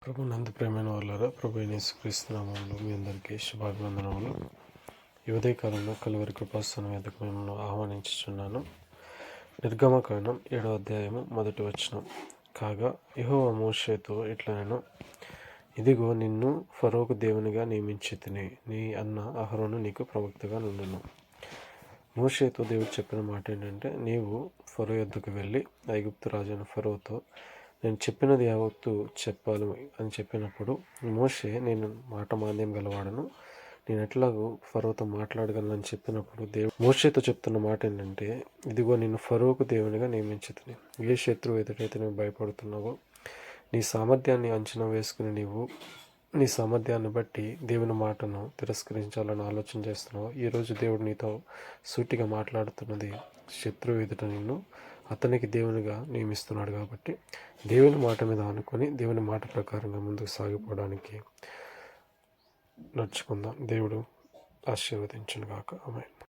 ప్రభు నందు ప్రేమైన వాళ్ళారా, ప్రభు యేసుక్రీస్తు నామములో మీ అందరికీ శుభాభివందనములు. ఈ ఉదయకాలంలో కలువరి కృపాసనం మీదకు మిమ్మల్ని ఆహ్వానించుచున్నాను. నిర్గమకాండం 7వ అధ్యాయము 1వ వచనం. కాగా యెహోవా మోషేతో ఇట్లనెను, ఇదిగో నిన్ను ఫరోకు దేవునిగా నియమించితిని, నీ అన్న అహరోను నీకు ప్రవక్తగా నుండును. మోషేతో దేవుడు చెప్పిన మాట ఏంటంటే, నీవు ఫరో యొద్దకు వెళ్ళి ఐగుప్తు రాజైన ఫరోతో నేను చెప్పినది యావత్తు చెప్పాలి అని చెప్పినప్పుడు మోషే, నేను మాట మాంద్యం గలవాడను, నేను ఎట్లాగూ ఫరోతో మాట్లాడగలను చెప్పినప్పుడు దేవుడు మోషేతో చెప్తున్న మాట ఏంటంటే, ఇదిగో నేను ఫరోకు దేవునిగా నియమించుతుంది. ఏ శత్రువు ఎదుటైతే నువ్వు భయపడుతున్నావో, నీ సామర్థ్యాన్ని అంచనా వేసుకుని నీవు నీ సామర్థ్యాన్ని బట్టి దేవుని మాటను తిరస్కరించాలని ఆలోచన చేస్తున్నావు. ఈరోజు దేవుడు నీతో సూటిగా మాట్లాడుతున్నది, శత్రువు ఎదుట నిన్ను అతనికి దేవునిగా నియమిస్తున్నాడు. కాబట్టి దేవుని మాట మీద ఆనుకొని దేవుని మాట ప్రకారంగా ముందుకు సాగిపోవడానికి నడుచుకుందాం. దేవుడు ఆశీర్వదించును గాక. ఆమేన్.